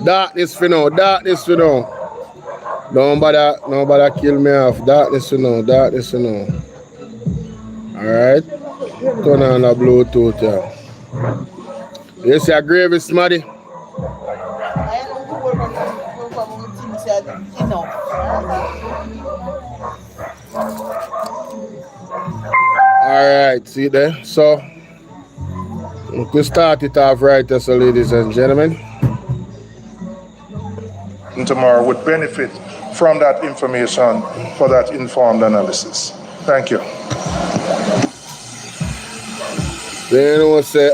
Darkness for now. Darkness for now. Don't bother kill me off. Darkness for now. Darkness for now. Alright. Turn on the Bluetooth, yeah. You see a gravy smarty? Alright, see there? So we start it off right, so ladies and gentlemen. Tomorrow would benefit from that information for that informed analysis. Thank you. Then you know say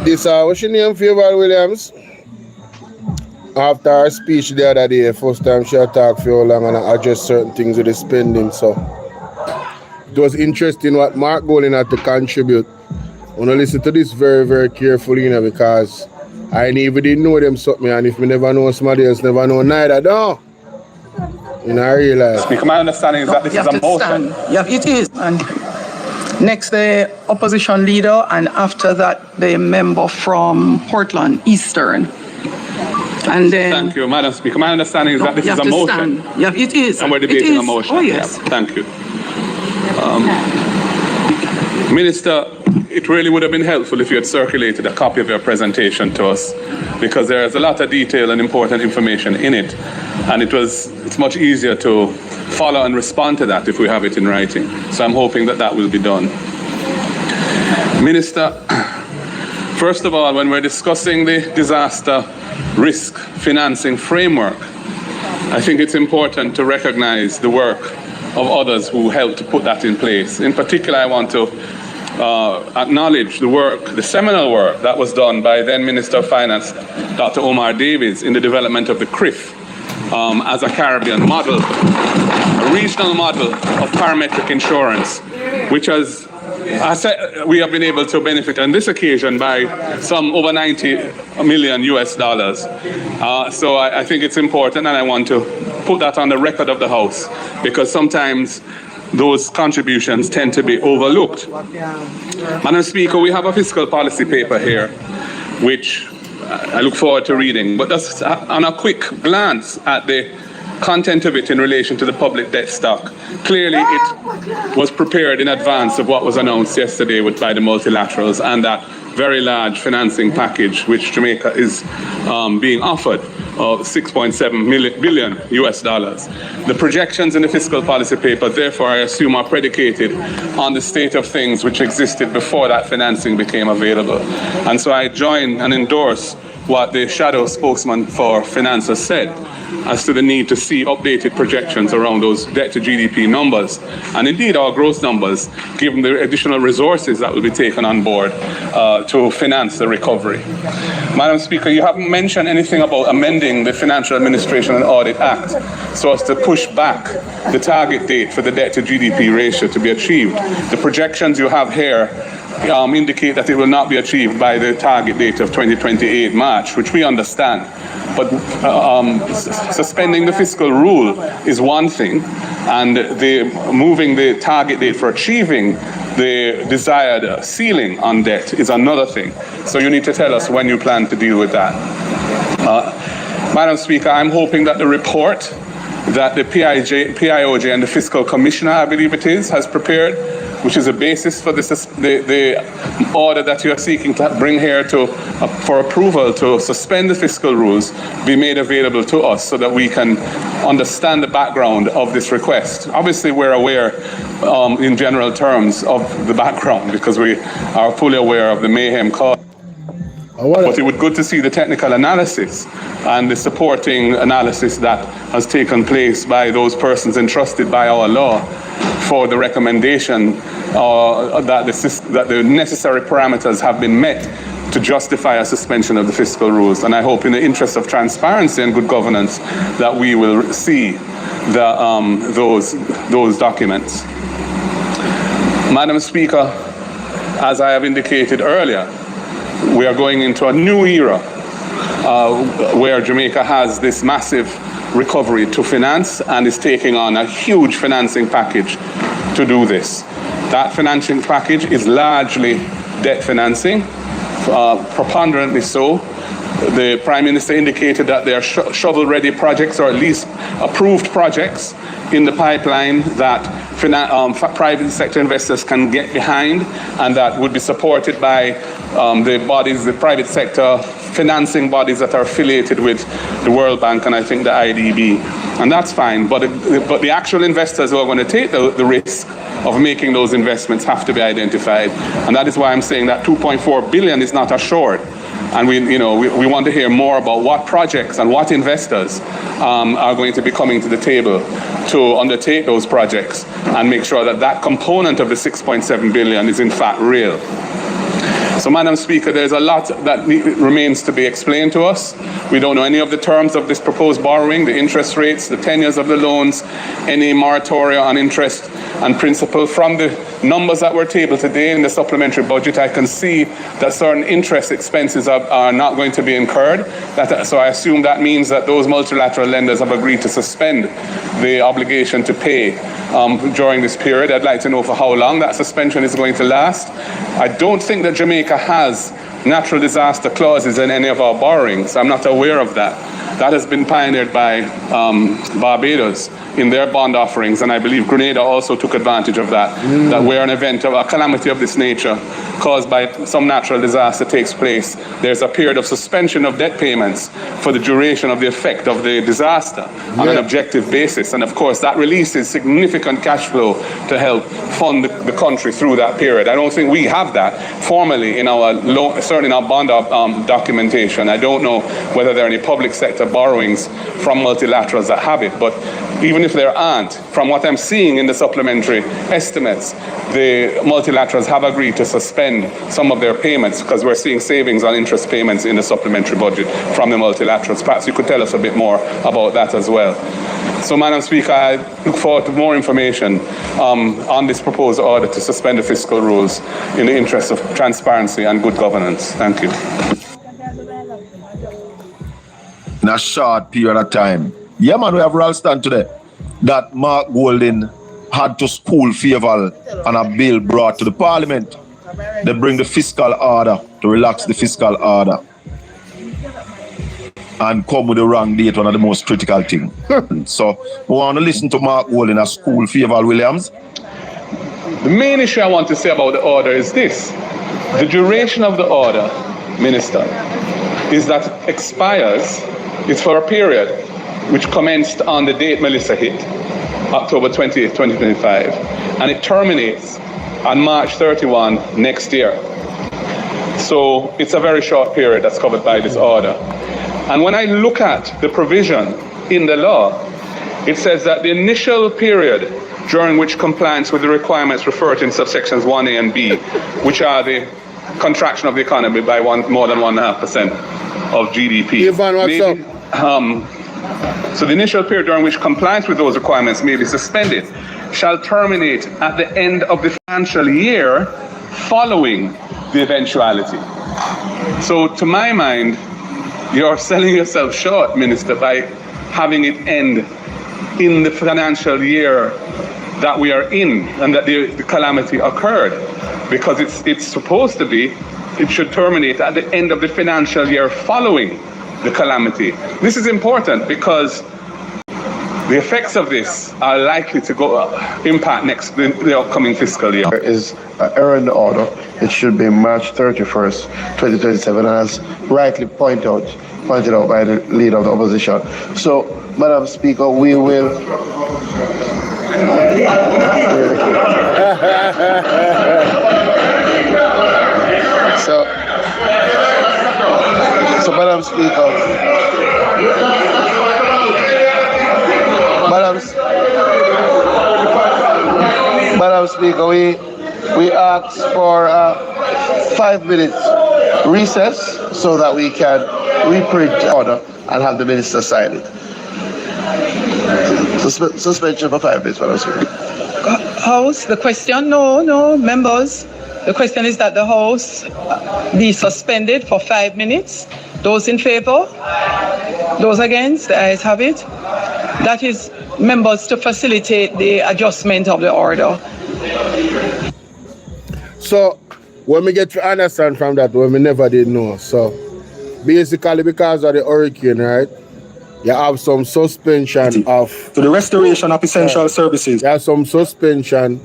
this what's your name, Favor Williams? After our speech the other day, first time she talked for long and address certain things with the spending, so it was interesting what Mark Golding had to contribute. I want to listen to this very, very carefully, because I even didn't know them something, and if me never know somebody else, never know neither, no. I realize. Speaker, my understanding is that this is a motion. Yeah, it is. And next, the opposition leader, and after that, the member from Portland Eastern. And then. Thank you, Madam Speaker. My understanding is that this is a motion. Yeah, it is. And we're debating a motion. Oh, yes. Yeah, thank you. Minister, it really would have been helpful if you had circulated a copy of your presentation to us, because there's a lot of detail and important information in it, and it's much easier to follow and respond to that if we have it in writing. So I'm hoping that that will be done. Minister, first of all, when we're discussing the disaster risk financing framework, I think it's important to recognize the work of others who helped to put that in place. In particular, I want to acknowledge the seminal work that was done by then Minister of Finance, Dr. Omar Davies, in the development of the CRIF as a Caribbean model, a regional model of parametric insurance, which has, we have been able to benefit on this occasion by some over $90 million US. So I think it's important, and I want to put that on the record of the House, because sometimes those contributions tend to be overlooked. Madam Speaker, we have a fiscal policy paper here, which I look forward to reading, but just on a quick glance at the content of it in relation to the public debt stock, clearly it was prepared in advance of what was announced yesterday by the multilaterals and that very large financing package which Jamaica is being offered of $6.7 billion US. The projections in the fiscal policy paper, therefore, I assume, are predicated on the state of things which existed before that financing became available. And so I join and endorse what the shadow spokesman for finance has said as to the need to see updated projections around those debt to GDP numbers, and indeed our growth numbers, given the additional resources that will be taken on board to finance the recovery. Madam Speaker, you haven't mentioned anything about amending the Financial Administration and Audit Act so as to push back the target date for the debt to GDP ratio to be achieved. The projections you have here indicate that it will not be achieved by the target date of 2028 March, which we understand. But suspending the fiscal rule is one thing, and moving the target date for achieving the desired ceiling on debt is another thing. So you need to tell us when you plan to deal with that. Madam Speaker, I'm hoping that the report that the PIOJ and the Fiscal Commissioner, I believe it is, has prepared, which is a basis for the order that you are seeking to bring here for approval to suspend the fiscal rules, be made available to us so that we can understand the background of this request. Obviously, we're aware in general terms of the background because we are fully aware of the mayhem caused. But it would be good to see the technical analysis and the supporting analysis that has taken place by those persons entrusted by our law for the recommendation that the necessary parameters have been met to justify a suspension of the fiscal rules. And I hope, in the interest of transparency and good governance, that we will see those documents. Madam Speaker, as I have indicated earlier, we are going into a new era where Jamaica has this massive recovery to finance and is taking on a huge financing package to do this. That financing package is largely debt financing, preponderantly so, The Prime Minister indicated that there are shovel-ready projects, or at least approved projects, in the pipeline that private sector investors can get behind, and that would be supported by the bodies, the private sector financing bodies that are affiliated with the World Bank and I think the IDB. And that's fine, but the actual investors who are going to take the risk of making those investments have to be identified. And that is why I'm saying that 2.4 billion is not assured. And we want to hear more about what projects and what investors are going to be coming to the table to undertake those projects and make sure that that component of the 6.7 billion is in fact real. So, Madam Speaker, there's a lot that remains to be explained to us. We don't know any of the terms of this proposed borrowing, the interest rates, the tenures of the loans, any moratoria on interest and principal. From the numbers that were tabled today in the supplementary budget, I can see that certain interest expenses are not going to be incurred. So I assume that means that those multilateral lenders have agreed to suspend the obligation to pay during this period. I'd like to know for how long that suspension is going to last. I don't think that Jamaica has natural disaster clauses in any of our borrowings. I'm not aware of that. That has been pioneered by Barbados in their bond offerings, and I believe Grenada also took advantage of that, that where an event of a calamity of this nature caused by some natural disaster takes place, there's a period of suspension of debt payments for the duration of the effect of the disaster on an objective basis. And of course, that releases significant cash flow to help fund the country through that period. I don't think we have that formally in our certainly in our bond documentation. I don't know whether there are any public sector borrowings from multilaterals that have it, but even if there aren't, from what I'm seeing in the supplementary estimates, the multilaterals have agreed to suspend some of their payments because we're seeing savings on interest payments in the supplementary budget from the multilaterals. Perhaps you could tell us a bit more about that as well. So, Madam Speaker, I look forward to more information on this proposed order to suspend the fiscal rules in the interest of transparency and good governance. Thank you. In a short period of time. Yeah, man, we have Ralston today that Mark Golding had to school favor on a bill brought to the Parliament. They bring the fiscal order to relax the fiscal order and come with the wrong date, one of the most critical things. So we want to listen to Mark Golding as school favor Williams. The main issue I want to say about the order is this. The duration of the order, Minister, is that expires, it's for a period which commenced on the date Melissa hit, October 28, 2025, and it terminates on March 31 next year. So it's a very short period that's covered by this order. And when I look at the provision in the law, it says that the initial period during which compliance with the requirements referred to in subsections 1A and B, which are the contraction of the economy by more than 1.5% of GDP. Ivan, what's up? So the initial period during which compliance with those requirements may be suspended shall terminate at the end of the financial year following the eventuality. So to my mind, you're selling yourself short, Minister, by having it end in the financial year that we are in and that the calamity occurred, because it's supposed to be, it should terminate at the end of the financial year following the calamity. This is important because the effects of this are likely to impact the upcoming fiscal year. There is an error in the order. It should be March 31st, 2027, as rightly pointed out by the leader of the opposition. So, Madam Speaker, we will. So, Madam Speaker. Madam Speaker, we ask for a 5 minutes recess so that we can reprint the order and have the minister sign it. Suspension for 5 minutes, Madam Speaker. House, the question, no, members. The question is that the House be suspended for 5 minutes. Those in favor? Those against? The ayes have it. That is, members, to facilitate the adjustment of the order. So, when we get to understand from that, when we never did know, so basically because of the hurricane, right? You have some suspension of to the restoration of essential services. You have some suspension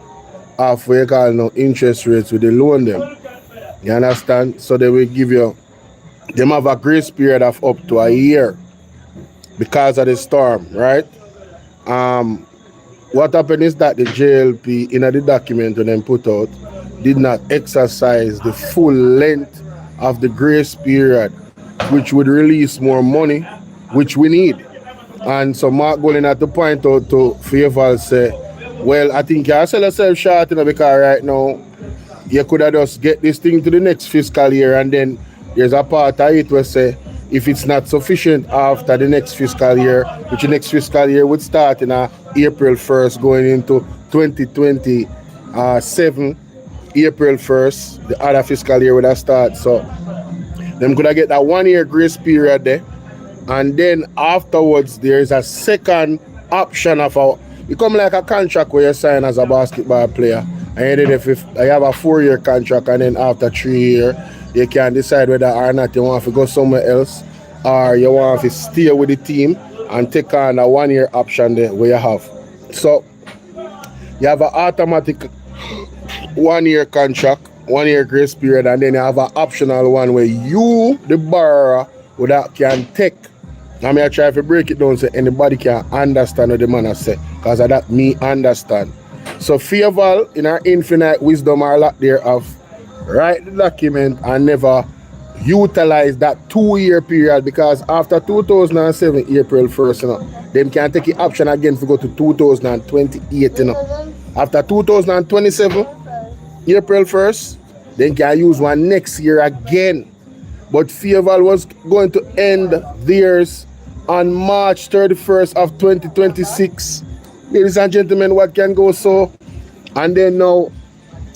of what you call no interest rates with the loan them. You understand? So they will give you them have a grace period of up to a year because of the storm, right? What happened is that the JLP in the document when they put out did not exercise the full length of the grace period, which would release more money, which we need. And so Mark Golden had to point out to Fayeval say, well, I think you sell yourself short, because right now you could have just get this thing to the next fiscal year, and then there's a part of it where say if it's not sufficient after the next fiscal year, which the next fiscal year would start in April 1st going into 2027, April 1st, the other fiscal year would have started. So them could have get that 1 year grace period there. And then afterwards, there is a second option of it come like a contract where you sign as a basketball player. And then if I have a 4-year contract, and then after 3 years, you can decide whether or not you want to go somewhere else or you want to stay with the team and take on a 1-year option there where you have. So you have an automatic 1-year contract, 1-year grace period, and then you have an optional one where you, the borrower, can take. I mean, I try to break it down so anybody can understand what the man has said, because of that me understand. So Fayeval, in her infinite wisdom, are lot there of write the document and never utilize that 2-year period, because after 2007 April 1st, you know, them can take the option again to go to 2028, you know. After 2027 April 1st, they can use one next year again. But Fayeval was going to end theirs on March 31st of 2026. Ladies and gentlemen, what can go so? And then now,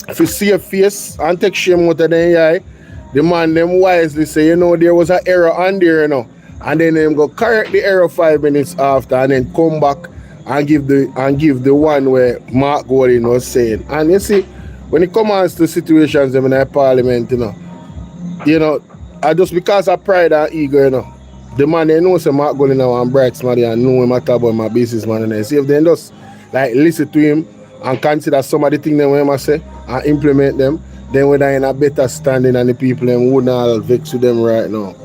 if you see a face and take shame out of the eye, the man them wisely say, you know, there was an error on there, you know. And then them go correct the error 5 minutes after, and then come back and give the one where Mark Golden was saying. And you see, when it comes to situations in the parliament, you know, just because of pride and ego, you know, the man they know say Mark Golden now and bright smart and know him at about my businessman, and they see if they just like listen to him and consider some of the things they want to say and implement them, then we're in a better standing and the people them wouldn't all vex with them right now.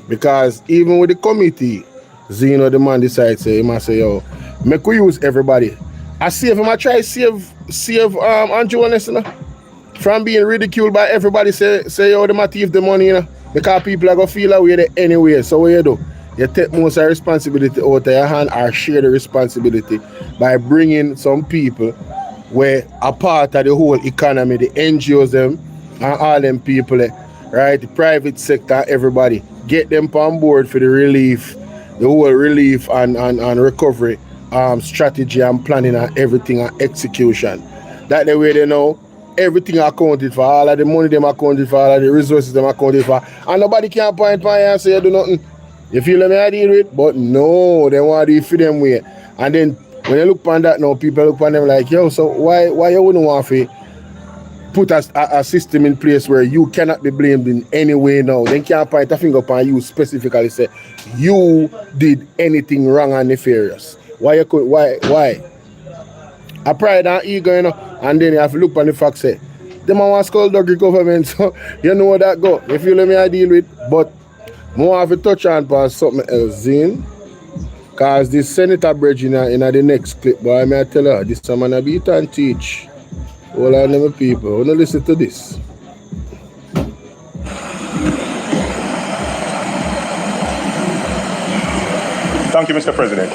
Because even with the committee, Zeno the man decides say he must say, yo, make we use everybody. I save him, I try save Andrew Honest, you know, from being ridiculed by everybody say yo, they might thief the money, you know. Because people are going to feel away there anyway. So what you do? You take most of the responsibility out of your hand or share the responsibility by bringing some people where a part of the whole economy, the NGOs them and all them people, right? The private sector, everybody. Get them on board for the relief, the whole relief and recovery strategy and planning and everything and execution. That the way they know everything accounted for, all of the money them accounted for, all of the resources them accounted for, and nobody can point by and say you do nothing. You feel them I deal with? But no, they want to do it for them way. And then when you look upon that now, people look upon them like, yo, so why you wouldn't want to put a system in place where you cannot be blamed in any way now? They can't point a finger upon you specifically say you did anything wrong and nefarious. Why? A pride and ego, you know, and then you have to look on the fact say, them want to skullduggery government, so you know what that go. If you let me I deal with, but more have to touch on past something else, Zine. Cause this Senator Bridge in the next clip, boy, I may tell her, this time I beat and teach. All of them people, I want to listen to this. Thank you, Mr. President.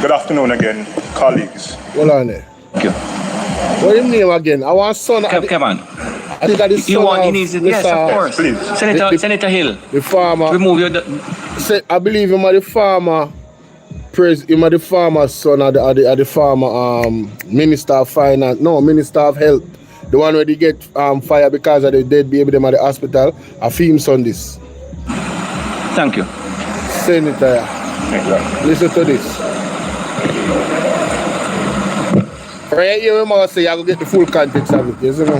Good afternoon again, colleagues. Hold on there. Thank you. What's his name again? I want son. Kevin. I think that is son he needs it. Yes, of course. Please. Senator Hill. The farmer. Remove your... I believe him are the farmer. Him are the farmer's son or the farmer Minister of Finance. No, Minister of Health. The one where they get fired because of the dead baby them at the hospital. I feel him son this. Thank you. Senator. Exactly. Listen to this. Right here we must say I will get the full context of it, you know.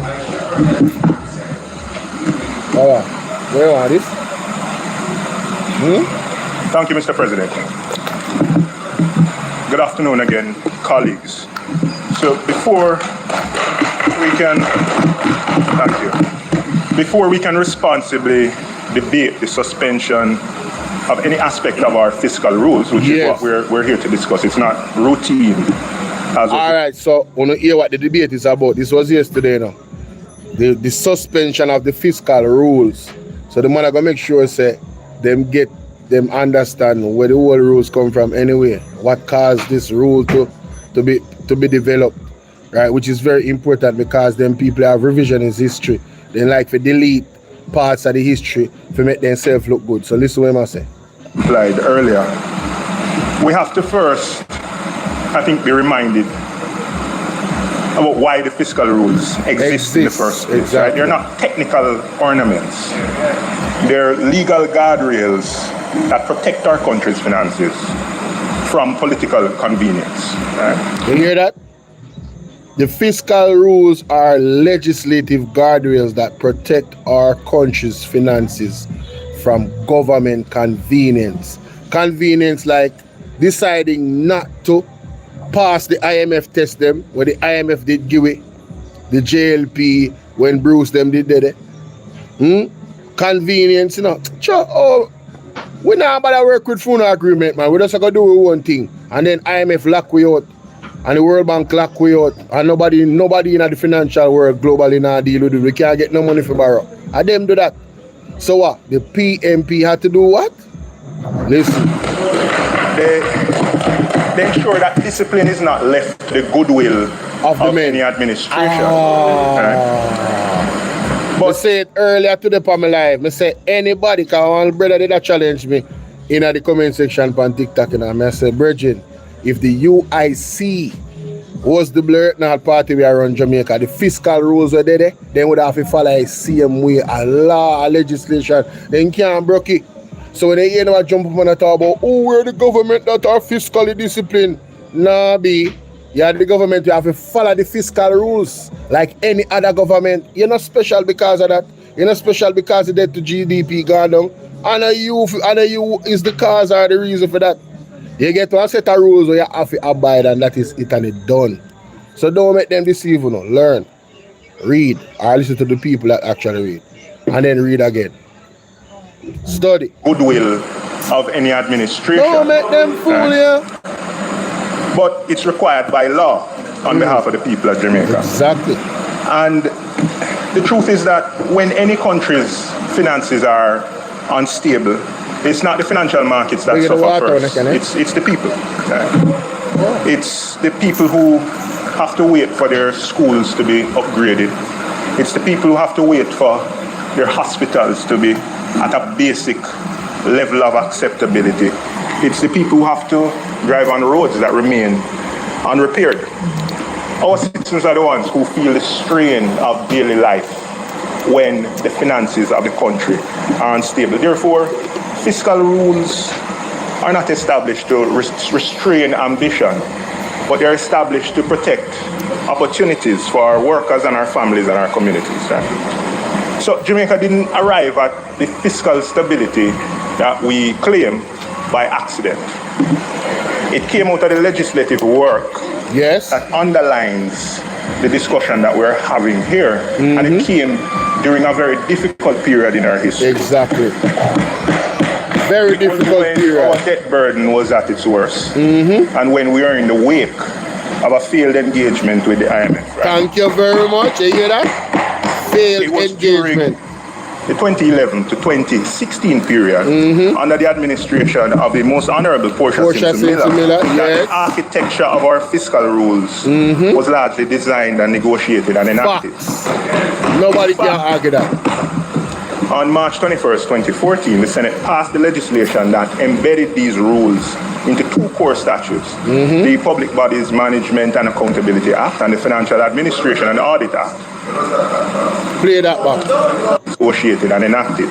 Alright. Where are this? Thank you, Mr. President. Good afternoon again, colleagues. So before we can responsibly debate the suspension of any aspect of our fiscal rules, which is what we're here to discuss. It's not routine. All right, so want to hear what the debate is about. This was yesterday now. The suspension of the fiscal rules. So the man are gonna make sure say them understand where the whole rules come from anyway. What caused this rule to be developed, right? Which is very important because them people have revisionist history. They like to delete parts of the history to make themselves look good. So listen to what I say. Implied earlier, we have to first, I think, be reminded about why the fiscal rules exist in the first place. Exactly. Right? They're not technical ornaments. They're legal guardrails that protect our country's finances from political convenience. Right? You hear that? The fiscal rules are legislative guardrails that protect our country's finances from government convenience. Convenience like deciding not to pass the IMF test them, where the IMF did give it, the JLP, when Bruce them did it. Convenience, you know. We not about to work with phone agreement, man. We just gotta do one thing. And then IMF lock we out. And the World Bank lock we out. And nobody in the financial world globally now deal with it. We can't get no money for borrow. And them do that. So what? The PMP had to do what? Listen. They ensure that discipline is not left to the goodwill of any administration. But I say it earlier today on my live. I say anybody, because one brother did challenge me in the comment section on TikTok. And I say, Virgin, if the UIC was the Blurtnall party we are on Jamaica, the fiscal rules were there, then would have to follow a same way, a law, a legislation, then can't break it. So when they hear them jump up and talk about, we're the government that are fiscally disciplined. Nah, B. Yeah, the government, you have to follow the fiscal rules like any other government. You're not special because of that. You're not special because the debt to GDP gone down. And you is the cause or the reason for that. You get one set of rules where you have to abide, and that is it and it done. So don't make them deceive you. Learn, read, or listen to the people that actually read. And then read again. Study. Goodwill of any administration. Don't make them fool you. But it's required by law on behalf of the people of Jamaica. Exactly. And the truth is that when any country's finances are unstable, it's not the financial markets that suffer first. It's the people. It's the people who have to wait for their schools to be upgraded. It's the people who have to wait for their hospitals to be at a basic level of acceptability. It's the people who have to drive on roads that remain unrepaired. Our citizens are the ones who feel the strain of daily life when the finances of the country are unstable. Therefore, fiscal rules are not established to restrain ambition, but they're established to protect opportunities for our workers and our families and our communities. Right? So Jamaica didn't arrive at the fiscal stability that we claim by accident. It came out of the legislative work that underlines the discussion that we're having here. And it came during a very difficult period in our history. Exactly. Very difficult period. Our debt burden was at its worst. And when we are in the wake of a failed engagement with the IMF. Right? Thank you very much. You hear that? Failed engagement. The 2011 to 2016 period, under the administration of the most honorable Portia Simpson-Miller, the architecture of our fiscal rules was largely designed and negotiated and enacted. Nobody can argue that. On March 21st, 2014, the Senate passed the legislation that embedded these rules into two core statutes, the Public Bodies Management and Accountability Act and the Financial Administration and Audit Act. Play that back. Negotiated and enacted.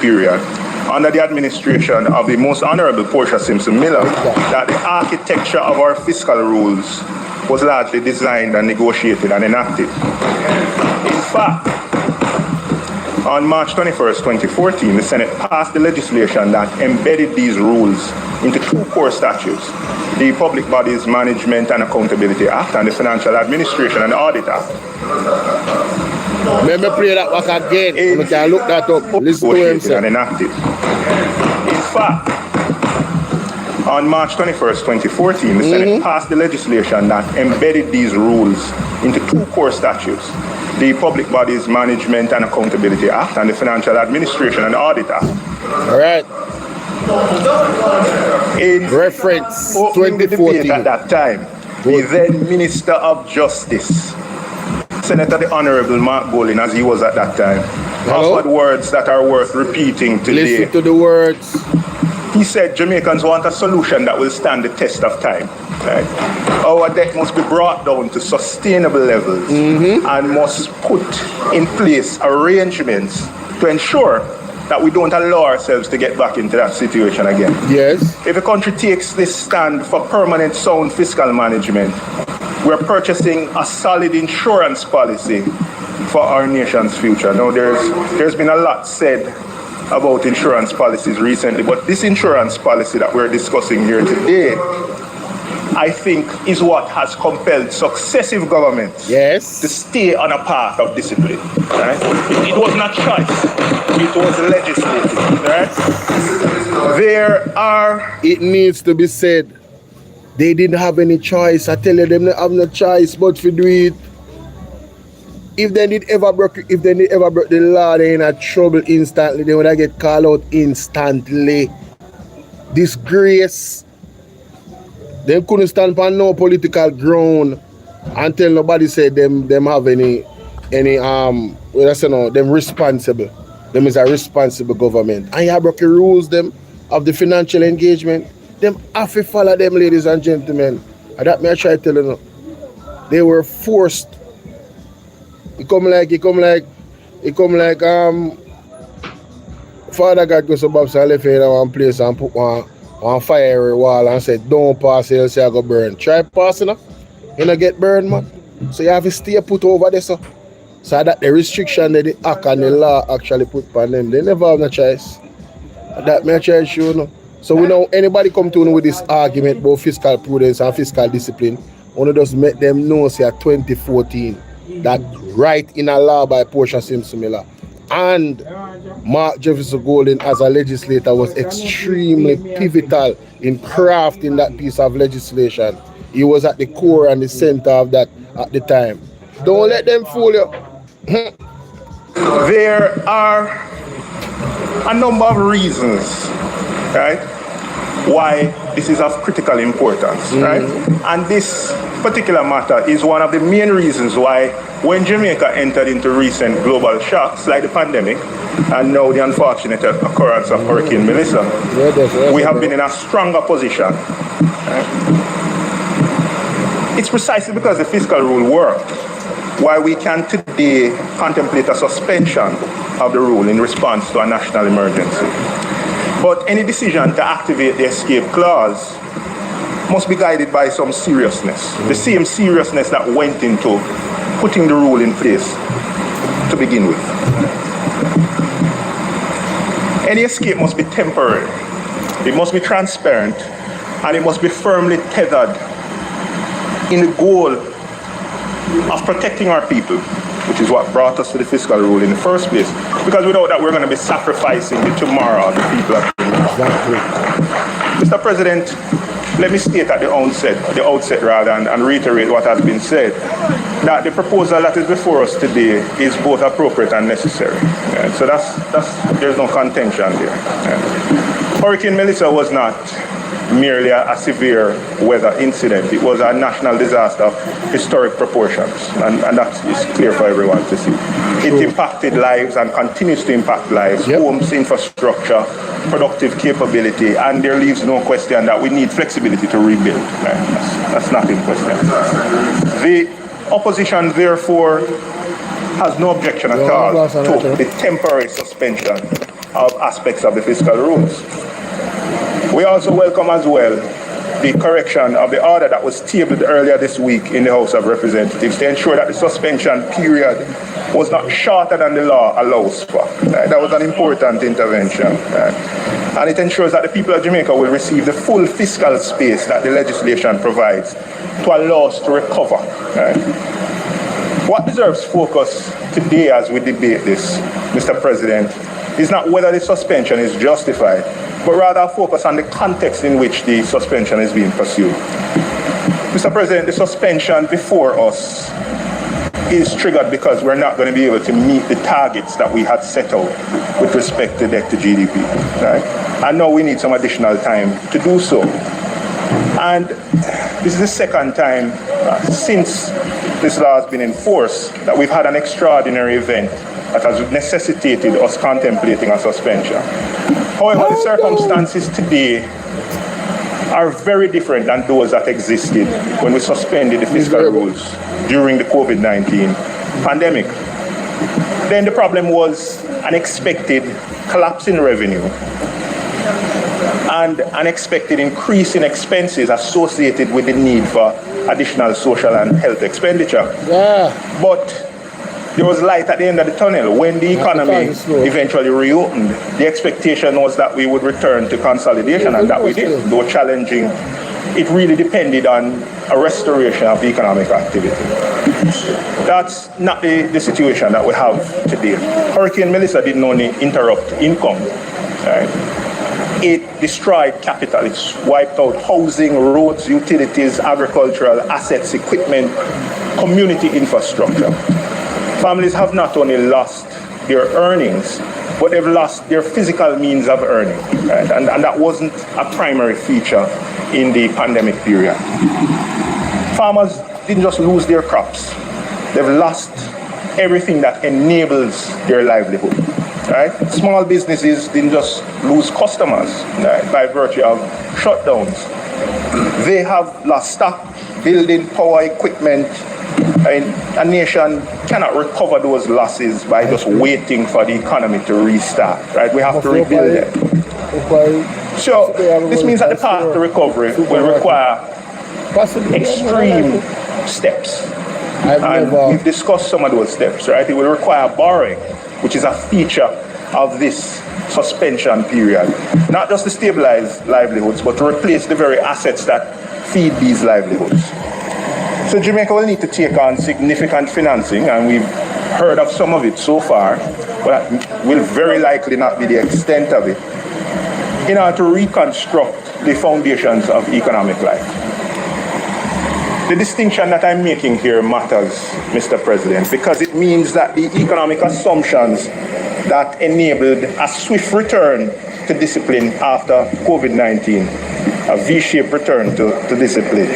Period, under the administration of the most honorable Portia Simpson-Miller, that the architecture of our fiscal rules was largely designed and negotiated and enacted. In fact, On March 21st, 2014, the Senate passed the legislation that embedded these rules into two core statutes, the Public Bodies Management and Accountability Act and the Financial Administration and Audit Act. Let me play that back again. We can look that up. Listen to him, sir. And enacted. In fact, on March 21st, 2014, the Senate passed the legislation that embedded these rules into two core statutes, the Public Bodies Management and Accountability Act and the Financial Administration and Audit Act. All right. In reference opening the 2014 debate at that time, the then Minister of Justice, Senator the Honorable Mark Golding, as he was at that time, offered words that are worth repeating today. Listen to the words. He said Jamaicans want a solution that will stand the test of time. Right? Our debt must be brought down to sustainable levels and must put in place arrangements to ensure that we don't allow ourselves to get back into that situation again. Yes. If the country takes this stand for permanent sound fiscal management, we're purchasing a solid insurance policy for our nation's future. Now, there's been a lot said about insurance policies recently, but this insurance policy that we're discussing here today, I think, is what has compelled successive governments to stay on a path of discipline. Right? It was not choice, it was legislative. Right? It needs to be said, they didn't have any choice. I tell you, them they have no choice but to do it. If they did ever break the law, they're in a trouble instantly. They would get called out instantly. Disgrace. They couldn't stand on no political ground until nobody said them have any them responsible. Them is a responsible government. And you broke the rules them of the financial engagement. Them have to follow them, ladies and gentlemen. And that may I try to tell you. They were forced. It come like Father God goes to Bob's and left here in one place and put one fiery wall and said, don't pass it, else you go burn. Try passing up, you don't get burned, man. So you have to stay put over there, so that the restriction that the act and the law actually put upon them, they never have no choice. That may I try to show you. So we know anybody come to with this argument about fiscal prudence and fiscal discipline, only just make them know say 2014 that right in a law by Portia Simpson Miller and Mark Jefferson Golding as a legislator was extremely pivotal in crafting that piece of legislation. He was at the core and the center of that at the time. Don't let them fool you. There are a number of reasons, right, why this is of critical importance, right? And this particular matter is one of the main reasons why when Jamaica entered into recent global shocks like the pandemic and now the unfortunate occurrence of Hurricane Melissa, we have been in a stronger position. Right? It's precisely because the fiscal rule worked why we can today contemplate a suspension of the rule in response to a national emergency. But any decision to activate the escape clause must be guided by some seriousness. The same seriousness that went into putting the rule in place to begin with. Any escape must be temporary. It must be transparent, and it must be firmly tethered in the goal of protecting our people, which is what brought us to the fiscal rule in the first place. Because without that, we're going to be sacrificing the tomorrow of the people of Jamaica. Mr. President, let me state at the outset and reiterate what has been said, that the proposal that is before us today is both appropriate and necessary. So there's no contention there. Hurricane Melissa was not merely a severe weather incident. It was a national disaster of historic proportions, and that is clear for everyone to see. It impacted lives and continues to impact lives, homes, infrastructure, productive capability, and there leaves no question that we need flexibility to rebuild. That's not in question. The opposition, therefore, has no objection at all to the temporary suspension of aspects of the fiscal rules. We also welcome as well the correction of the order that was tabled earlier this week in the House of Representatives to ensure that the suspension period was not shorter than the law allows for. That was an important intervention. And it ensures that the people of Jamaica will receive the full fiscal space that the legislation provides to allow us to recover. What deserves focus today as we debate this, Mr. President, is not whether the suspension is justified, but rather focus on the context in which the suspension is being pursued. Mr. President, the suspension before us is triggered because we're not going to be able to meet the targets that we had set out with respect to debt to GDP. Right? And now we need some additional time to do so. And this is the second time since this law has been enforced that we've had an extraordinary event that has necessitated us contemplating a suspension. However, the circumstances today are very different than those that existed when we suspended the fiscal rules during the COVID-19 pandemic. Then the problem was an expected collapse in revenue and an expected increase in expenses associated with the need for additional social and health expenditure. But there was light at the end of the tunnel. When the economy eventually reopened, the expectation was that we would return to consolidation, and that we did. Though challenging, it really depended on a restoration of economic activity. That's not the situation that we have today. Hurricane Melissa didn't only interrupt income. It destroyed capital. It's wiped out housing, roads, utilities, agricultural assets, equipment, community infrastructure. Families have not only lost their earnings, but they've lost their physical means of earning. Right? And that wasn't a primary feature in the pandemic period. Farmers didn't just lose their crops. They've lost everything that enables their livelihood. Right? Small businesses didn't just lose customers, right, by virtue of shutdowns. They have lost stock, building, power, equipment. A nation cannot recover those losses by just waiting for the economy to restart. Right? We have to rebuild it. So this means that the path to recovery will require extreme steps. And we've discussed some of those steps. Right? It will require borrowing, which is a feature of this suspension period. Not just to stabilize livelihoods, but to replace the very assets that feed these livelihoods. So Jamaica will need to take on significant financing, and we've heard of some of it so far, but that will very likely not be the extent of it, in order to reconstruct the foundations of economic life. The distinction that I'm making here matters, Mr. President, because it means that the economic assumptions that enabled a swift return to discipline after COVID-19, a V-shaped return to discipline.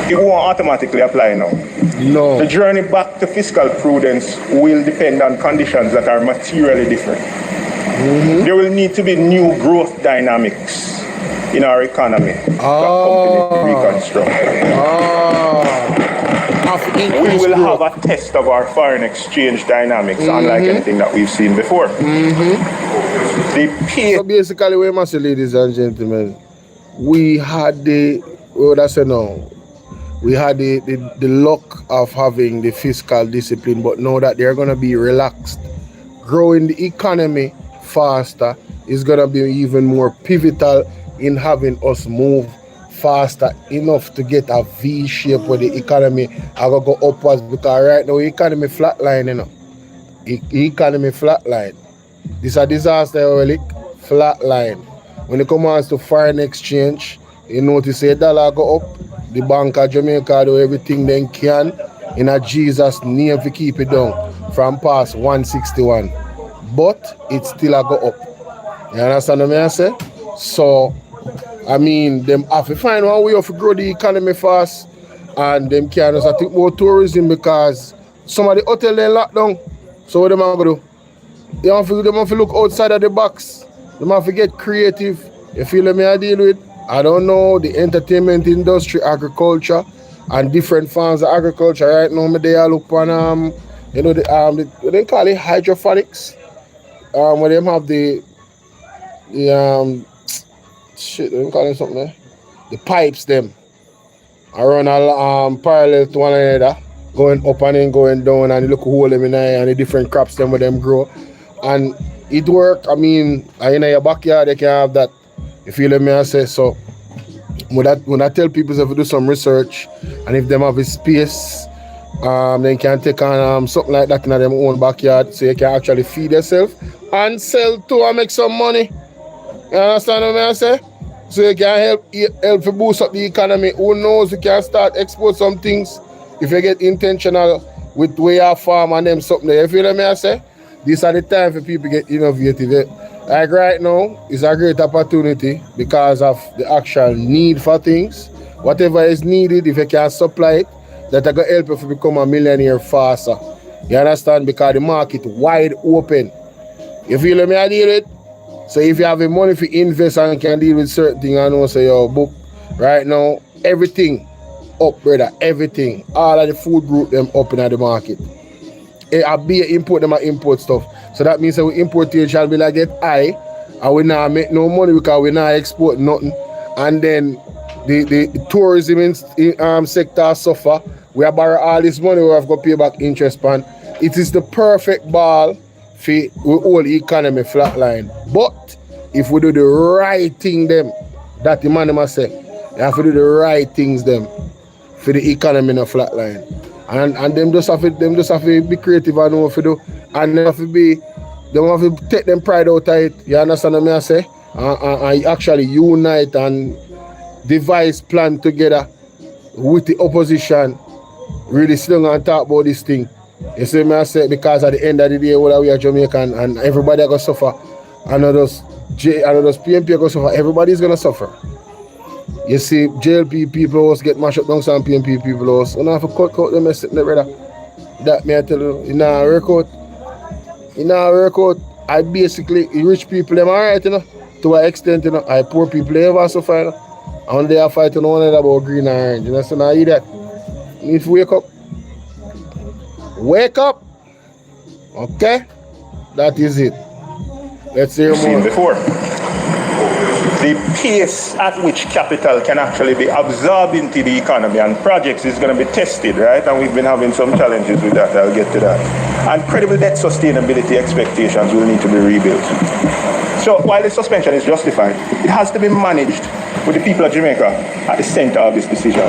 It won't automatically apply now. No. The journey back to fiscal prudence will depend on conditions that are materially different. There will need to be new growth dynamics in our economy to accompany reconstruction. We will have a test of our foreign exchange dynamics, unlike anything that we've seen before. So basically, we must say, ladies and gentlemen, we had the luck of having the fiscal discipline, but now that they're going to be relaxed, growing the economy faster is going to be even more pivotal in having us move faster enough to get a V shape where the economy are going to go upwards, because right now the economy flatline, economy flatline. This is a disaster, flatline. When it comes to foreign exchange, you notice the dollar go up, the Bank of Jamaica do everything they can in a Jesus name to keep it down from past 161. But it still a go up. You understand what I say? So, I mean, them have to find one way of grow the economy fast, and them can just take more tourism, because some of the hotels they lock down. So what them are going to do? They have to look outside of the box. They have to get creative. You feel me I deal with? I don't know, the entertainment industry, agriculture, and different forms of agriculture. Right now, they all look on, they call it hydroponics. Where they have they call it something there. The pipes them are run parallel to one another. going up and then going down, and you look hole them in there and the different crops them where them grow. And it work. I mean, in your backyard you can have that. You feel me? I say so. When I tell people to do some research, and if them have a space, then can take on something like that in their own backyard, so you can actually feed yourself and sell too and make some money. You understand what I say? So you can help to boost up the economy. Who knows, you can start export some things if you get intentional with where you farm and them something there. You feel me? I say? These are the time for people to get innovative. Like right now, it's a great opportunity because of the actual need for things. Whatever is needed, if you can supply it, that going to help you to become a millionaire faster. You understand? Because the market wide open. You feel me? I deal it. So if you have the money to invest and can deal with certain things, I know say yo, book right now, everything up, brother. Everything. All of the food group them up in the market. I be import them and import stuff. So that means that we importation will get high and we not make no money because we not export nothing. And then the tourism in, sector suffer. We have borrow all this money, we have got to pay back interest on. It is the perfect ball for the whole economy flatline. But if we do the right thing them, that the man must say, you have to do the right things them for the economy in a flatline. And them just have to be creative and know what to do. And they have to take them pride out of it. You understand what I say? And actually unite and devise plan together with the opposition. Really sit down and talk about this thing. You see me I say, because at the end of the day, whether we are Jamaican and everybody are gonna suffer, and others PMP are gonna suffer, everybody's gonna suffer. You see, JLP people also get mashed up down some PMP people also. You don't have to cut them and sit there, brother. That me I tell you, it not work out. It not work out. I basically, rich people, them alright, you know, to an extent, you know. I poor people, they ever suffer, you know. And they are fighting one another about green and orange, you know. So now you that. You need to wake up. Wake up. Okay? That is it. Let's hear more. Before. The pace at which capital can actually be absorbed into the economy and projects is going to be tested, right? And we've been having some challenges with that. I'll get to that. And credible debt sustainability expectations will need to be rebuilt. So while the suspension is justified, it has to be managed with the people of Jamaica at the center of this decision.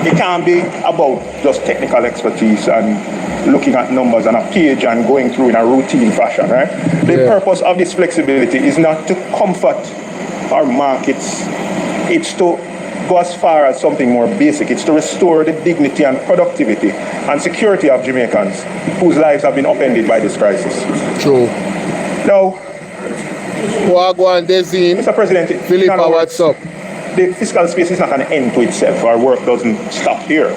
It can't be about just technical expertise and looking at numbers on a page and going through in a routine fashion, right? The purpose of this flexibility is not to comfort our markets. It's to go as far as something more basic. It's to restore the dignity and productivity and security of Jamaicans whose lives have been upended by this crisis. True. Now, Mr. President, Philippa, what's up? The fiscal space is not an end to itself. Our work doesn't stop here.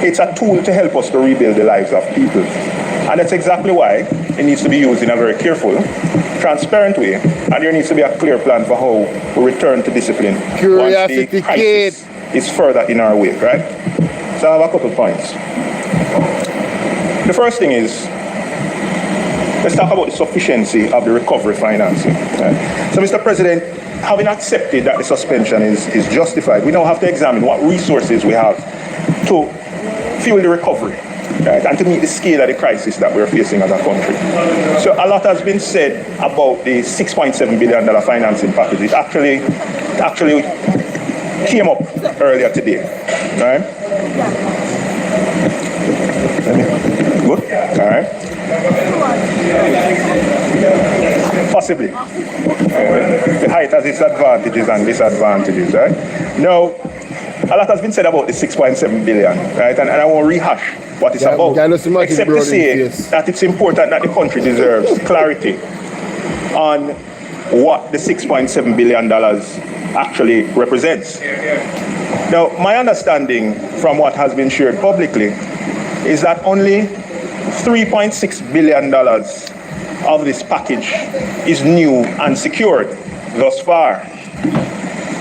It's a tool to help us to rebuild the lives of people. And that's exactly why it needs to be used in a very careful, transparent way, and there needs to be a clear plan for how we return to discipline once the crisis is further in our wake, right? So I have a couple points. The first thing is, let's talk about the sufficiency of the recovery financing. Right? So, Mr. President, having accepted that the suspension is justified, we now have to examine what resources we have to fuel the recovery, right, and to meet the scale of the crisis that we're facing as a country. So a lot has been said about the $6.7 billion financing package. It actually came up earlier today, right? Good, all right. Possibly. The height has its advantages and disadvantages, right? Now, a lot has been said about the 6.7 billion, right? And I won't rehash what it's about, except to say that it's important that the country deserves clarity on what the $6.7 billion actually represents. Now, my understanding from what has been shared publicly is that only $3.6 billion of this package is new and secured thus far.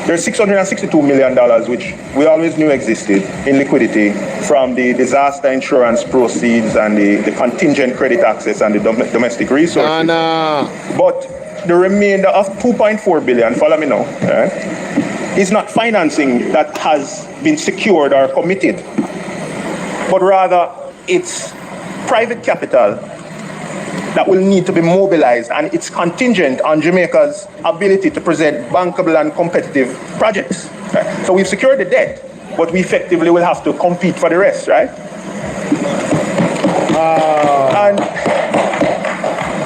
There's $662 million, which we always knew existed in liquidity from the disaster insurance proceeds and the contingent credit access and the domestic resources. But the remainder of $2.4 billion, follow me now, is not financing that has been secured or committed. but rather it's private capital that will need to be mobilized, and it's contingent on Jamaica's ability to present bankable and competitive projects. Right? So we've secured the debt, but we effectively will have to compete for the rest, right? And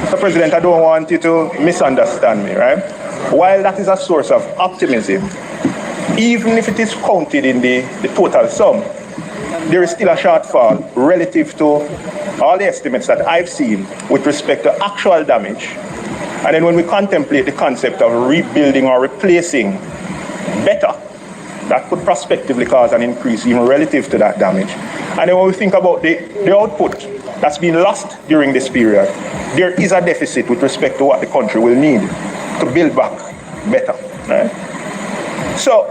Mr. President, I don't want you to misunderstand me, right? While that is a source of optimism, even if it is counted in the total sum, there is still a shortfall relative to all the estimates that I've seen with respect to actual damage. And then when we contemplate the concept of rebuilding or replacing better, that could prospectively cause an increase even relative to that damage. And then when we think about the output that's been lost during this period, there is a deficit with respect to what the country will need to build back better. Right? So,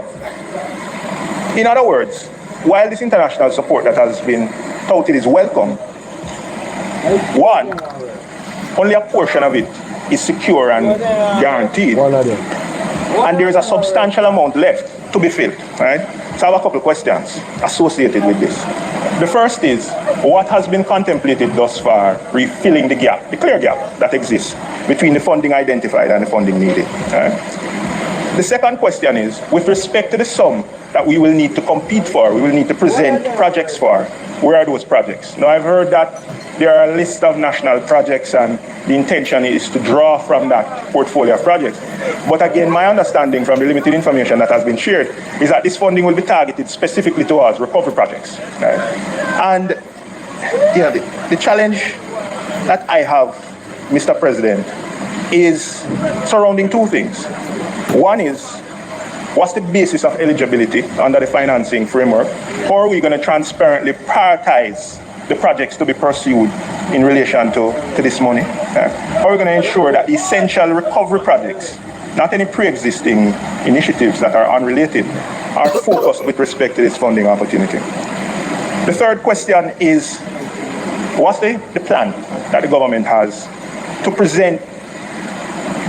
in other words, while this international support that has been touted is welcome, one, only a portion of it is secure and guaranteed. And there is a substantial amount left to be filled, right? So I have a couple of questions associated with this. The first is, what has been contemplated thus far refilling the gap, the clear gap that exists between the funding identified and the funding needed, right? The second question is, with respect to the sum that we will need to compete for, we will need to present projects for, where are those projects? Now, I've heard that there are a list of national projects and the intention is to draw from that portfolio of projects. But again, my understanding from the limited information that has been shared is that this funding will be targeted specifically towards recovery projects. Right? And the challenge that I have, Mr. President, is surrounding two things. One is, what's the basis of eligibility under the financing framework? How are we going to transparently prioritize the projects to be pursued in relation to this money? How are we going to ensure that the essential recovery projects, not any pre-existing initiatives that are unrelated, are focused with respect to this funding opportunity? The third question is, what's the plan that the government has to present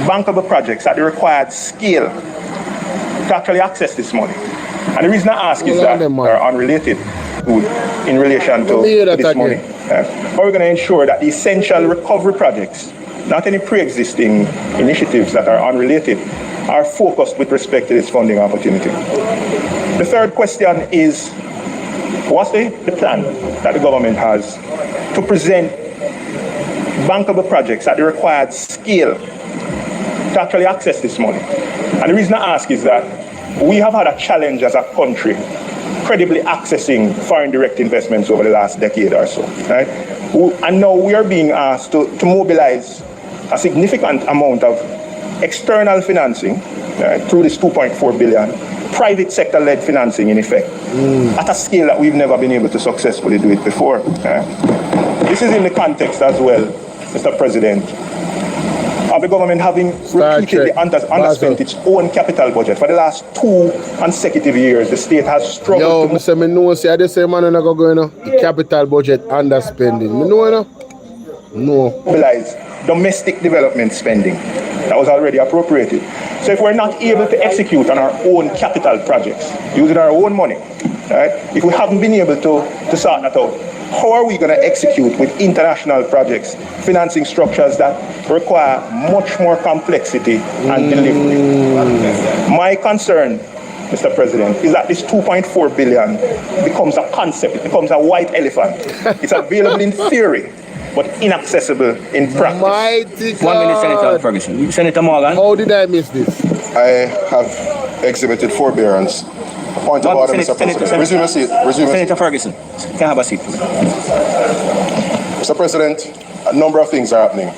bankable projects at the required scale to actually access this money? And the reason I ask is that they're unrelated in relation to this money. How are we going to ensure that the essential recovery projects, not any pre-existing initiatives that are unrelated, are focused with respect to this funding opportunity? The third question is, what's the plan that the government has to present bankable projects at the required scale to actually access this money? And the reason I ask is that we have had a challenge as a country credibly accessing foreign direct investments over the last decade or so, right? And now we are being asked to mobilize a significant amount of external financing through this 2.4 billion, private sector-led financing in effect, at a scale that we've never been able to successfully do it before. This is in the context as well, Mr. President, of the government having repeatedly underspent its own capital budget. For the last 2 consecutive years, the state has struggled to... Mr. Know, I just say, man, I'm not going to the capital budget underspending. No. Mobilize domestic development spending that was already appropriated. So if we're not able to execute on our own capital projects, using our own money, right? If we haven't been able to sort that out, how are we going to execute with international projects, financing structures that require much more complexity and delivery? My concern, Mr. President, is that this 2.4 billion becomes a concept, it becomes a white elephant. It's available in theory, but inaccessible in practice. Mighty God. 1 minute, Senator Ferguson. Senator Morgan. How did I miss this? I have exhibited forbearance. Point of order, Mr. President. Resume your seat. Senator Ferguson, can I have a seat? Mr. President, a number of things are happening.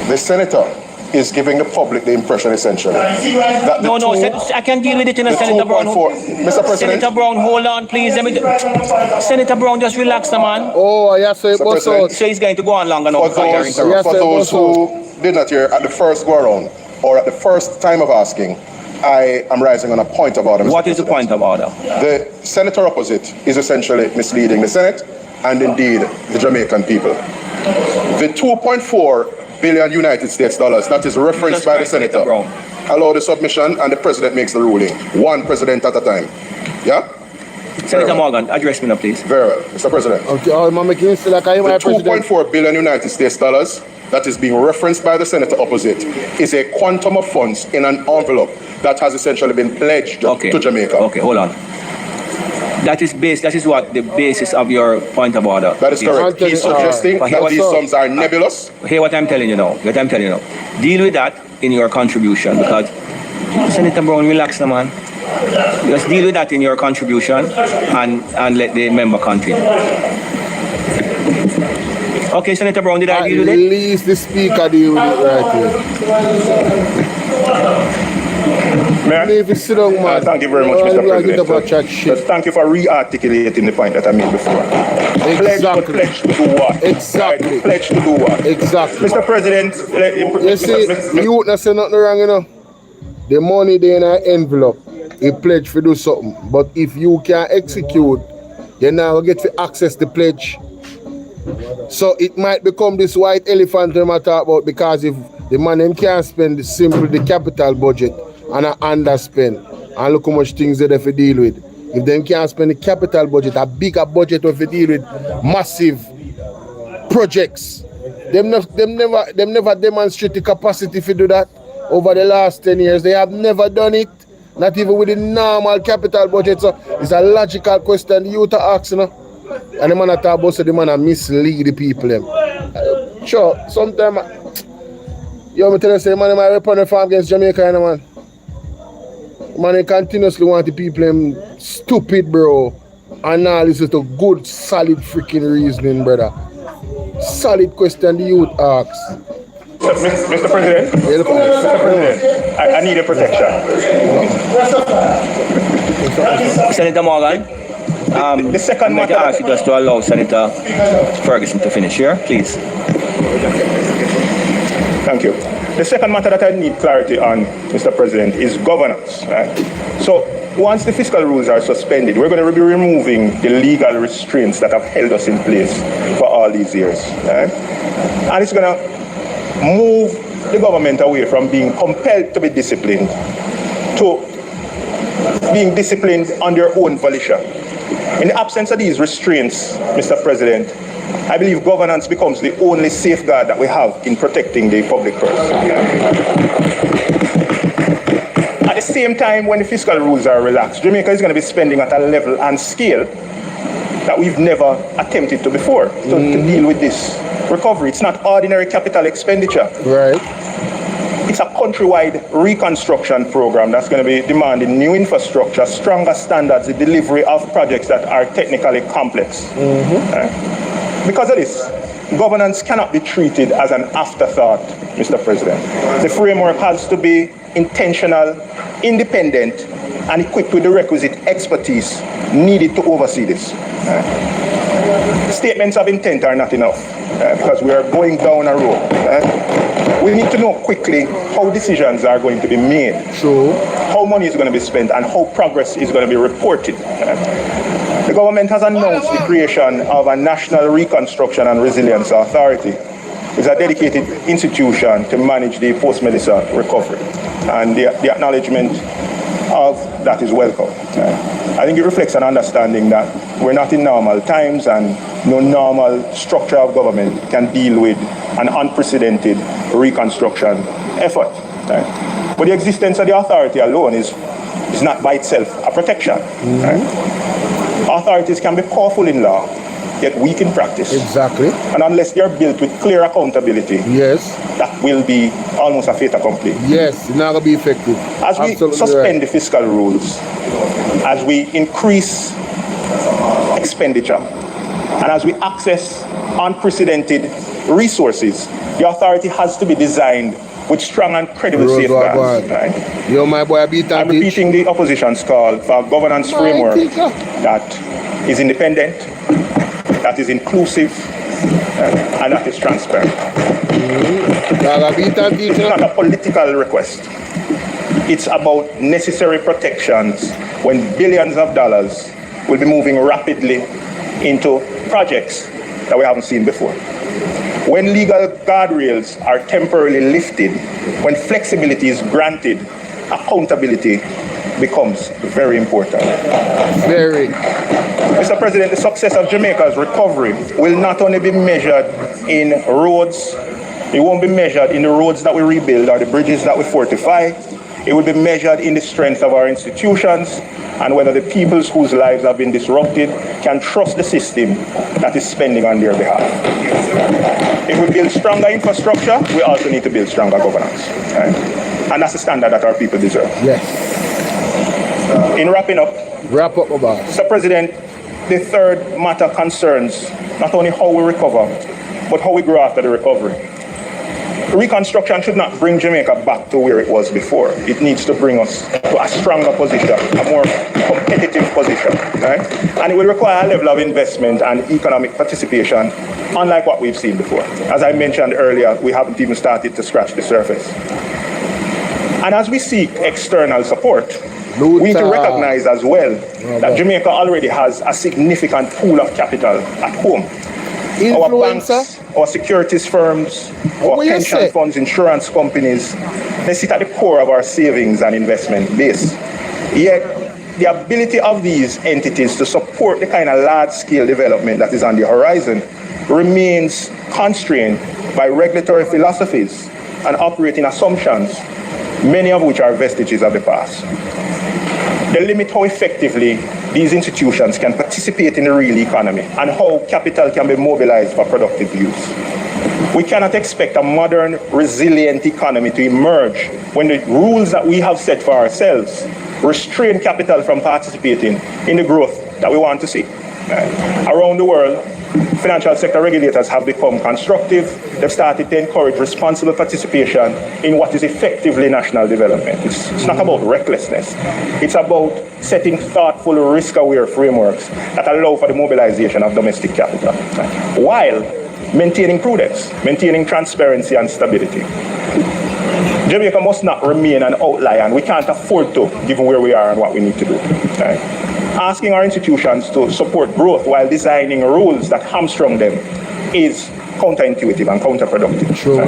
The senator is giving the public the impression, essentially, that I can deal with it in a Senator Brown. Mr. President. Senator Brown, hold on, please. Senator Brown, just relax, man. Oh, yes, sir. So he's going to go on longer now. For those who did not hear at the first go around or at the first time of asking, I am rising on a point of order. What is the point of order? The senator opposite is essentially misleading the Senate and indeed the Jamaican people. The 2.4 billion United States dollars that is referenced by the senator allow the submission and the president makes the ruling. One president at a time. Yeah? Senator Morgan, address me now, please. Very well, Mr. President. Okay, I'm making it like I am The my president. 2.4 billion United States dollars that is being referenced by the senator opposite is a quantum of funds in an envelope that has essentially been pledged to Jamaica. Okay, hold on. That is what the basis of your point of order. That is correct. He's suggesting that these sums are nebulous. Hear what I'm telling you now. Deal with that in your contribution, because Senator Brown, relax now, man. Just deal with that in your contribution and let the member continue. Okay, Senator Brown, did I deal with it? At least the speaker deal with it right here. Sit down, man. Thank you very much, Mr. President. Just thank you for re-articulating the point that I made before. Exactly. Pledge to do what? Exactly. Right? Pledge to do what? Exactly. Mr. President, you see, you not say nothing wrong, you know. The money there in an envelope, a pledge for do something. But if you can execute, you now get to access the pledge. So it might become this white elephant that I talk about, because if the man them can't spend simply the capital budget and I underspend, and look how much things they have to deal with. If them can't spend the capital budget, a bigger budget of to deal with massive projects, them never demonstrate the capacity to do that over the last 10 years. They have never done it, not even with the normal capital budget. So it's a logical question you to ask, you know. And the man talk about so the man mislead the people them. Sure, sometimes you want me tell you say man might run a farm against Jamaica, you know, man. Man, they continuously want the people them stupid, bro. And now listen to good, solid freaking reasoning, brother. Solid question the youth asks. Mr. President, I need a protection. Senator Morgan, the second matter, I ask you just to allow Senator Ferguson to finish here, please. Thank you. The second matter that I need clarity on, Mr. President, is governance. Right? So once the fiscal rules are suspended, we're going to be removing the legal restraints that have held us in place for all these years. Right? And it's going to move the government away from being compelled to be disciplined to being disciplined on their own volition. In the absence of these restraints, Mr. President, I believe governance becomes the only safeguard that we have in protecting the public purse. At the same time, when the fiscal rules are relaxed, Jamaica is going to be spending at a level and scale that we've never attempted to before to deal with this recovery. It's not ordinary capital expenditure. Right. It's a countrywide reconstruction program that's going to be demanding new infrastructure, stronger standards, the delivery of projects that are technically complex. Because of this, governance cannot be treated as an afterthought, Mr. President. The framework has to be intentional, independent, and equipped with the requisite expertise needed to oversee this. Statements of intent are not enough because we are going down a road. We need to know quickly how decisions are going to be made, how money is going to be spent, and how progress is going to be reported. The government has announced the creation of a National Reconstruction and Resilience Authority. It's a dedicated institution to manage the post-Melissa recovery, and the acknowledgement of that is welcome. I think it reflects an understanding that we're not in normal times and no normal structure of government can deal with an unprecedented reconstruction effort. But the existence of the authority alone is not by itself a protection. Authorities can be powerful in law, yet weak in practice. Exactly. And unless they are built with clear accountability, that will be almost a fait accompli. Yes, it's not going to be effective. As we suspend the fiscal rules, as we increase expenditure, and as we access unprecedented resources, the authority has to be designed with strong and credible safeguards. Yo, my boy, I'm repeating the opposition's call for a governance framework that is independent, that is inclusive, and that is transparent. It's not a political request. It's about necessary protections when billions of dollars will be moving rapidly into projects that we haven't seen before. When legal guardrails are temporarily lifted, when flexibility is granted, accountability becomes very important. Very. Mr. President, the success of Jamaica's recovery will not only be measured in roads, it won't be measured in the roads that we rebuild or the bridges that we fortify. It will be measured in the strength of our institutions and whether the peoples whose lives have been disrupted can trust the system that is spending on their behalf. If we build stronger infrastructure, we also need to build stronger governance. Right? And that's the standard that our people deserve. Yes. In wrapping up, about. Mr. President, the third matter concerns not only how we recover, but how we grow after the recovery. Reconstruction should not bring Jamaica back to where it was before. It needs to bring us to a stronger position, a more competitive position, right? And it will require a level of investment and economic participation, unlike what we've seen before. As I mentioned earlier, we haven't even started to scratch the surface. And as we seek external support, we need to recognize as well that Jamaica already has a significant pool of capital at home. Our banks, our securities firms, our pension funds, insurance companies, they sit at the core of our savings and investment base. Yet, the ability of these entities to support the kind of large-scale development that is on the horizon remains constrained by regulatory philosophies and operating assumptions, many of which are vestiges of the past. They limit how effectively these institutions can participate in the real economy and how capital can be mobilized for productive use. We cannot expect a modern, resilient economy to emerge when the rules that we have set for ourselves restrain capital from participating in the growth that we want to see. Around the world, financial sector regulators have become constructive. They've started to encourage responsible participation in what is effectively national development. It's not about recklessness. It's about setting thoughtful, risk-aware frameworks that allow for the mobilization of domestic capital, while maintaining prudence, maintaining transparency and stability. Jamaica must not remain an outlier, and we can't afford to, given where we are and what we need to do. Asking our institutions to support growth while designing rules that hamstring them is counterintuitive and counterproductive. Sure.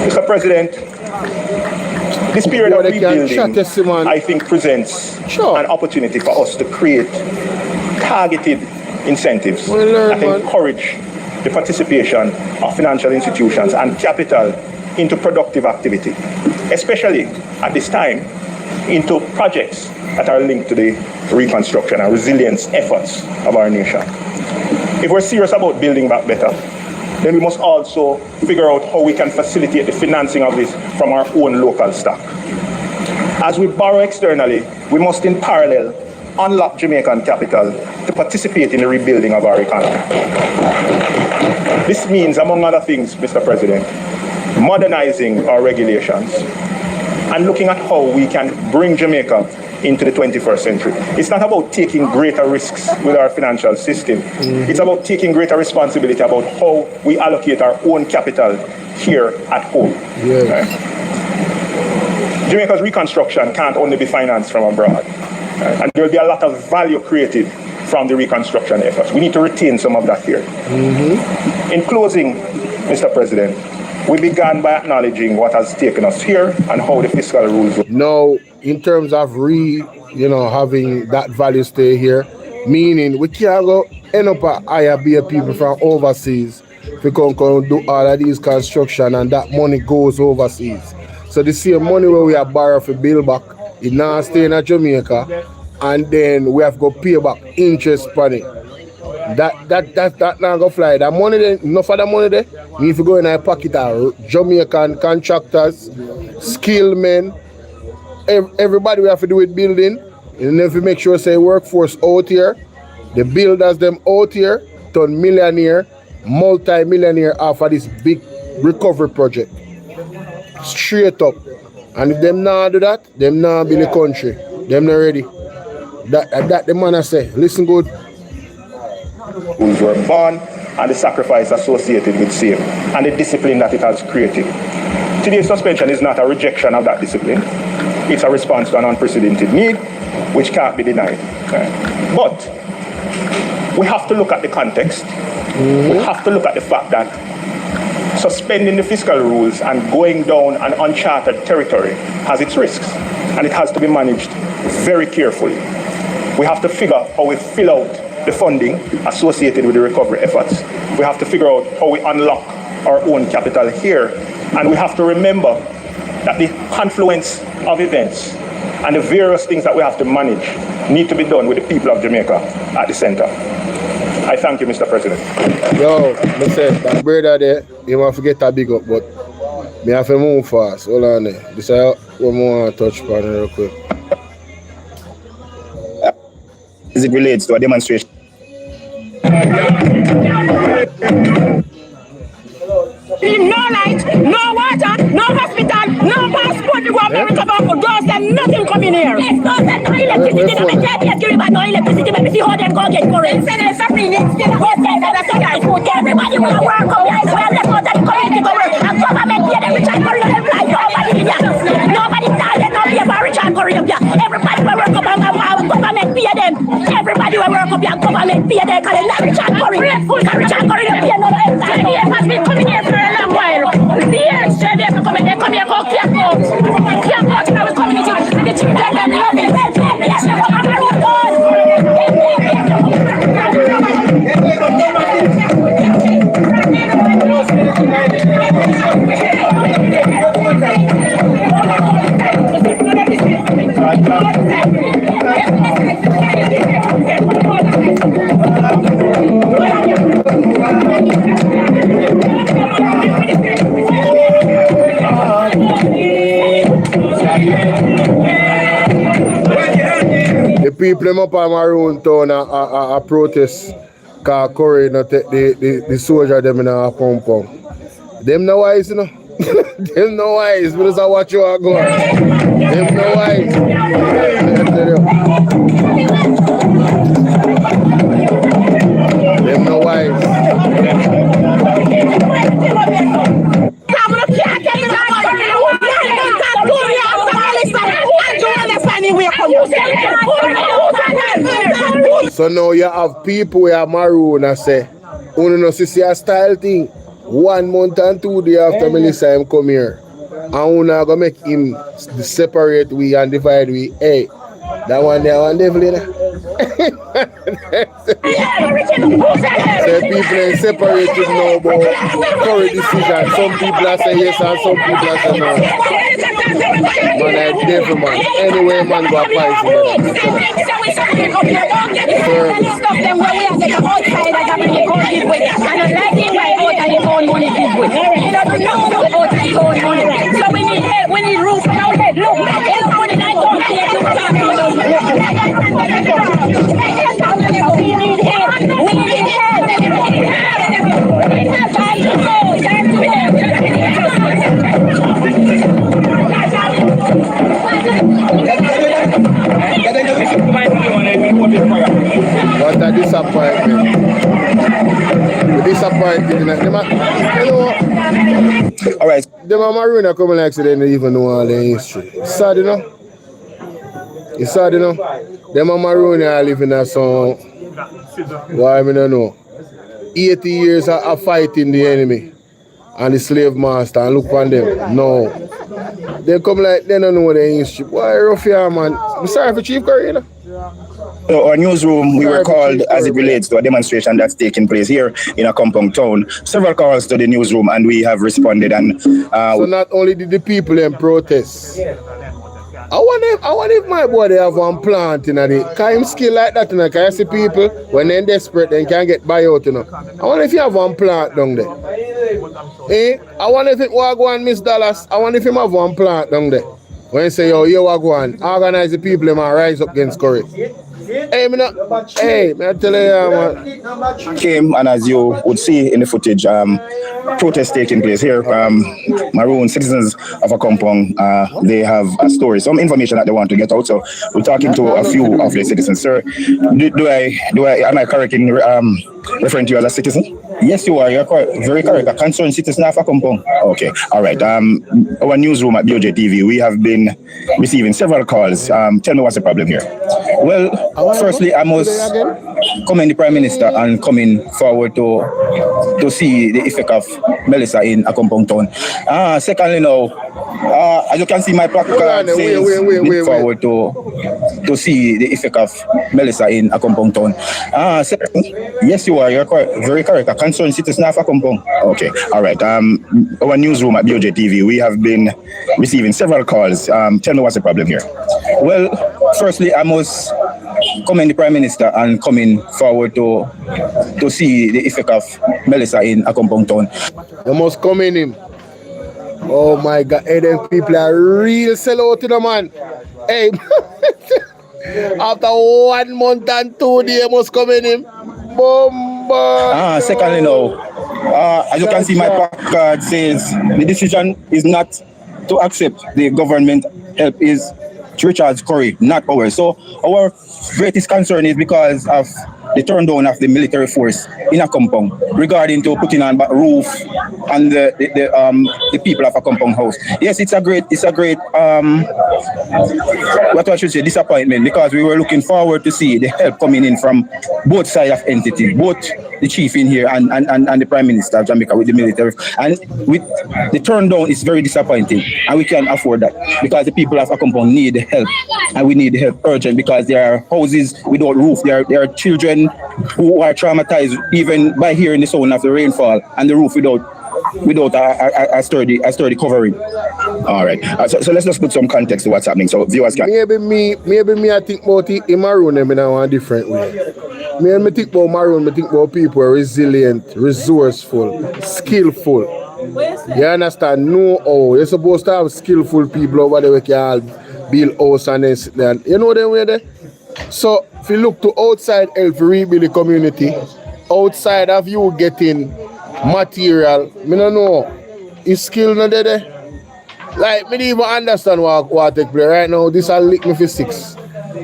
Mr. President, this period of rebuilding, I think, presents an opportunity for us to create targeted incentives that encourage the participation of financial institutions and capital into productive activity, especially at this time into projects that are linked to the reconstruction and resilience efforts of our nation. If we're serious about building back better, then we must also figure out how we can facilitate the financing of this from our own local stock. As we borrow externally, we must in parallel unlock Jamaican capital to participate in the rebuilding of our economy. This means, among other things, Mr. President, modernizing our regulations and looking at how we can bring Jamaica into the 21st century. It's not about taking greater risks with our financial system. It's about taking greater responsibility about how we allocate our own capital here at home. Right? Jamaica's reconstruction can't only be financed from abroad. Right? And there will be a lot of value created from the reconstruction efforts. We need to retain some of that here. In closing, Mr. President, we began by acknowledging what has taken us here and how the fiscal rules work. Now, in terms of having that value stay here, meaning we can't go end up a hire people from overseas to come do all of these construction and that money goes overseas. So the same money where we have borrowed for build back, it now stay in Jamaica and then we have to go pay back interest on it. That now go fly. That money there, enough of that money there, we need to go in our pocket of Jamaican contractors, skilled men, everybody we have to do with building. And then we make sure say workforce out here, the builders them out here, turn millionaire, multi-millionaire off of this big recovery project. Straight up. And if them not do that, them not build the country. Them not ready. That the man I say, listen good. Who were born and the sacrifice associated with same and the discipline that it has created. Today's suspension is not a rejection of that discipline. It's a response to an unprecedented need, which can't be denied. But we have to look at the context. We have to look at the fact that suspending the fiscal rules and going down an uncharted territory has its risks. and it has to be managed very carefully. We have to figure how we fill out the funding associated with the recovery efforts. We have to figure out how we unlock our own capital here, and we have to remember that the confluence of events and the various things that we have to manage need to be done with the people of Jamaica at the center. I thank you, Mr. President. Yo, listen, that brother there, you want to forget that big up, but me have to move fast. Hold on there. This is one more touch upon real quick. As it relates to a demonstration. No light, no water, no hospital, no passport to go America back for girls and nothing coming here. Yes, no electricity, no can't give back no electricity, but see how them go get current. Everybody will work up here, so let's go to the community to work. And government pay them rich and curry them like nobody died, no pay for rich and curry them. Everybody will work up and government pay them. Everybody will work up and government pay them because they're not rich and curry. Rich and curry them pay no time. He has been coming here for a long while. The extra they come here, go camp out. Camp out in our community. And the children them love it. Yes, they come around God. The people them up on Maroon Town a protest because Curry not take the soldier them in a pump. Them no wise, you know. Them no wise. We just watch you all go. Them no wise. Them no wise. So now you have people who are maroon and say, "Uno no see a style thing. 1 month and 2 days after Melissa him come here, and uno go make him separate we and divide we. Hey, that one there one devil in there." So people ain't separated now about current decision. Some people are say yes and some people are say no. Man, I devil man. Anyway, man go apply for So we need help, we need roof on our head. Look, everybody I don't care to talk to us. We need help, we need help. Time to go, time to help. What a disappointment. Disappointed. You know, all right. Them are Maroon are coming like so they don't even know all the history. It's sad, you know. It's sad, you know. Them are Maroon are living in some. Why I don't know. 80 years of fighting the enemy and the slave master and look on them. No. They come like they don't know the history. Why rough here, man? I'm sorry for Chief Curry, you know. So our newsroom, we were called as it relates to a demonstration that's taking place here in a compound town. Several calls to the newsroom and we have responded. And so not only did the people in protest, I wonder if my boy they have one plant in it. Can him skill like that, you know? Can you see people when they're desperate they can't get buy out, you know? I wonder if you have one plant down there. I wonder if it will go on Miss Dallas. I wonder if him have one plant down there. When you say, yo, you will go on, organize the people and rise up against Curry. Hey, me I tell you, man. Came, and as you would see in the footage, protests taking place here. Maroon citizens of a compound, they have a story, some information that they want to get out. So we're talking to a few of the citizens. Sir, am I correct in referring to you as a citizen? Yes, you are. You're very correct. A concerned citizen of a compound. Okay, all right. Our newsroom at BOJ TV, we have been receiving several calls. Tell me what's the problem here. Well, firstly, I must commend the Prime Minister and coming forward to see the effect of Melissa in Akompong Town. Secondly, now, as you can see, my placard says look forward to see the effect of Melissa in Akompong Town. Yes, you are. You're very correct. A concerned citizen of Akompong. Okay, all right. Our newsroom at BOJ TV, we have been receiving several calls. Tell me what's the problem here. Well, firstly, I must commend the Prime Minister and coming forward to see the effect of Melissa in Akompong Town. You must commend him. Oh my God, hey, them people are real sellout to the man. Hey, after 1 month and 2 days, you must commend him. Bomba. Secondly, now, as you can see, my placard says the decision is not to accept the government help is Richard's Curry, not ours. So our greatest concern is because of the turn down of the military force in Akompong regarding to putting on roof on the people of Akompong house. Yes, it's a great what I should say, disappointment, because we were looking forward to see the help coming in from both sides of entity, both the chief in here and the Prime Minister of Jamaica with the military. And with the turn down is very disappointing, and we can't afford that because the people of Akompong need help, and we need help urgent because there are houses without roof, there are children who are traumatized even by hearing the sound of the rainfall and the roof without a sturdy covering. All right. So let's just put some context to what's happening so viewers can. Maybe me I think about it in Maroon in a different way. Me think about Maroon, me think about people who are resilient, resourceful, skillful. You understand? You're supposed to have skillful people over there who can build house and then you know them way there? So if you look to outside help rebuild the community, outside of you getting material, me don't know, is skill not there. Like, me don't even understand what take place right now. This will lick me for 6.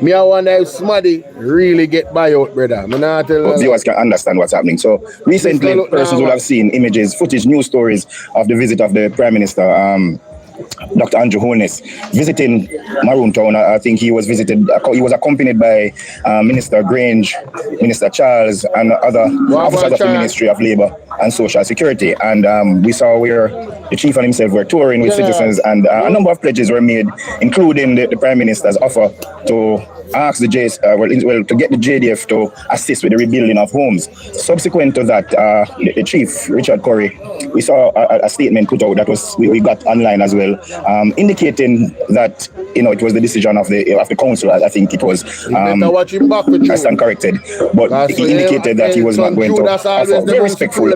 Me I wonder if somebody really get buy out, brother. Me not tell viewers can understand what's happening. So recently, persons will have seen images, footage, news stories of the visit of the Prime Minister, Dr. Andrew Holness, visiting Maroon Town. I think he was accompanied by Minister Grange, Minister Charles, and other officers of the Ministry of Labour and Social Security. And we saw where the chief and himself were touring with citizens, and a number of pledges were made, including the Prime Minister's offer to ask the to get the JDF to assist with the rebuilding of homes. Subsequent to that, the chief, Richard Curry, we saw a statement put out that we got online as well, indicating that it was the decision of the council. I think it was. I stand corrected, but he indicated that he was not going to offer a very respectful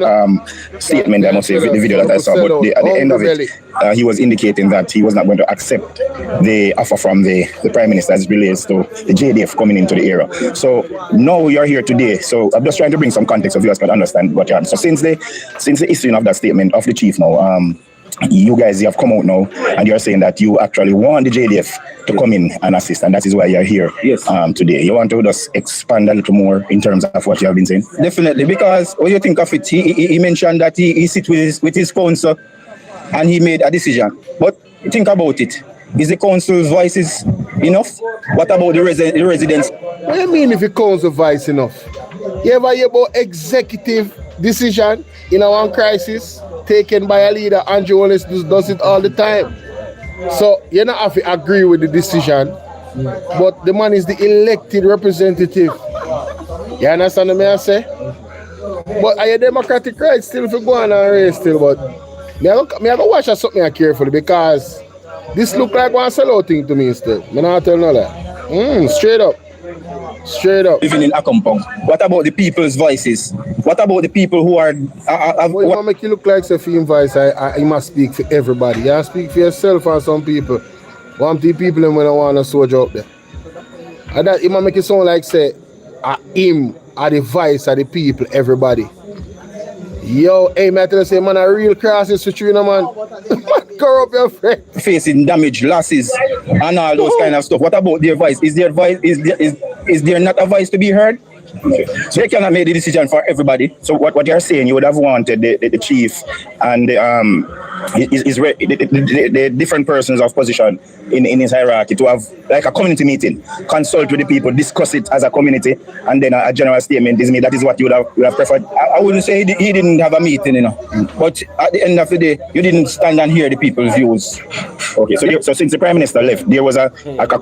statement. I must say, the video that I saw, but at the end of it, he was indicating that he was not going to accept the offer from the Prime Minister as it relates to the JDF coming into the area. So now you're here today. So I'm just trying to bring some context so viewers can understand what you're. So since the issuing of that statement of the chief now, you guys have come out now and you're saying that you actually want the JDF to come in and assist, and that is why you're here today. You want to just expand a little more in terms of what you have been saying? Definitely, because when you think of it, he mentioned that he sit with his council and he made a decision. But think about it. Is the council's voices enough? What about the residents? What do you mean if the council voice enough? You ever hear about executive decision in one crisis taken by a leader? Andrew Holness does it all the time. So you don't have to agree with the decision, but the man is the elected representative. You understand what I say? But are you democratic right still if you go on and race still? But me I go watch something carefully, because this look like one sellout thing to me still. Me not tell no lie. Straight up. Living in Akompong. What about the people's voices? What about the people who are... Well, make you look like Sophie voice. I must speak for everybody. You speak for yourself and some people. One of the people when I want a soldier up there. And that it might make it sound like say him are the voice of the people, everybody. Yo, hey, man, I tell you, say, man, a real crisis with you, man. Cover up your friend. Facing damage, losses, and all those kind of stuff. What about their voice? Is there not a voice to be heard? Okay. So you cannot make the decision for everybody. So what you're saying, you would have wanted the chief and the different persons of position in his hierarchy to have like a community meeting, consult with the people, discuss it as a community, and then a general statement is made. That is what you would have preferred. I wouldn't say he didn't have a meeting, but at the end of the day, you didn't stand and hear the people's views. Okay, so since the Prime Minister left, there was a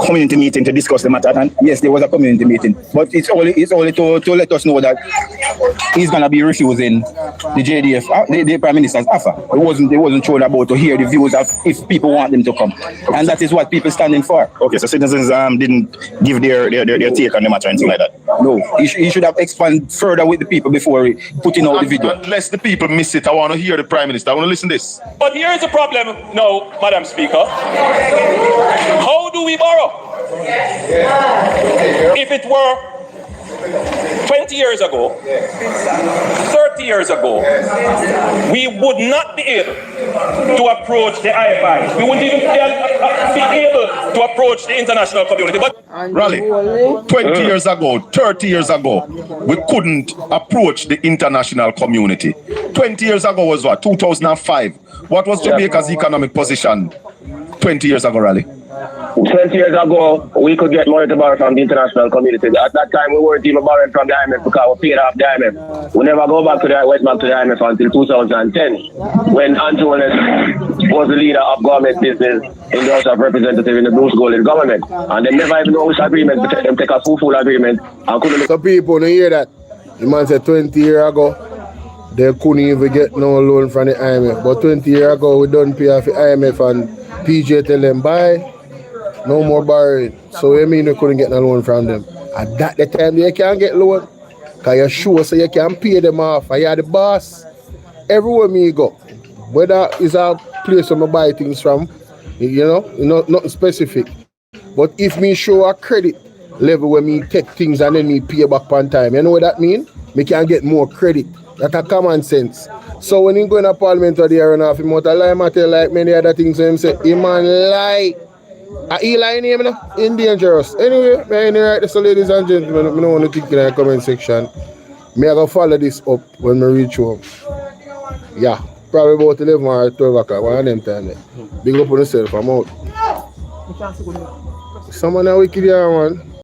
community meeting to discuss the matter. And yes, there was a community meeting, but it's only to let us know that he's gonna be refusing the JDF, the Prime Minister's offer. It wasn't shown about to hear the views of if people want them to come, and that is what people standing for. Okay, so citizens didn't give their take on the matter or anything like that. No, he should have expanded further with the people before putting out the video. Unless the people miss it, I want to hear the Prime Minister. I want to listen to this. But here is the problem now, Madam Speaker. How do we borrow? If it were 20 years ago, 30 years ago, we would not be able to approach the IFI. We wouldn't even be able to approach the international community. But Raleigh, 20 years ago, 30 years ago, we couldn't approach the international community. 20 years ago was what? 2005. What was Jamaica's economic position 20 years ago, Raleigh? 20 years ago, we could get money to borrow from the international community. At that time, we weren't even borrowing from the IMF because we paid off the IMF. We never went back to the IMF until 2010, when Andrew was the leader of government business in the House of Representatives in the Bruce Golding government. And they never even know which agreement, them take a full agreement. And couldn't. Some people don't hear that. The man said 20 years ago, they couldn't even get no loan from the IMF. But 20 years ago, we don't pay off the IMF and PJ tell them, bye. No more borrowing. So you mean you couldn't get no loan from them? At that the time you can't get loan. Because you're sure so you can pay them off. And you're the boss. Everywhere me go. Whether it's a place where I buy things from, nothing specific. But if me show a credit level where me take things and then me pay back on time, you know what that mean? Me can get more credit. That's a common sense. So when you go in a parliament or there and off, you must lie matter like many other things. So him say, he man lie. He lie name, in dangerous. Anyway, right, so ladies and gentlemen, I don't want to think in the comment section. Me I go follow this up when we reach home. Yeah, probably about 11 or 12 o'clock, one of them time there. Big up on yourself, I'm out. Someone a wicked here, man.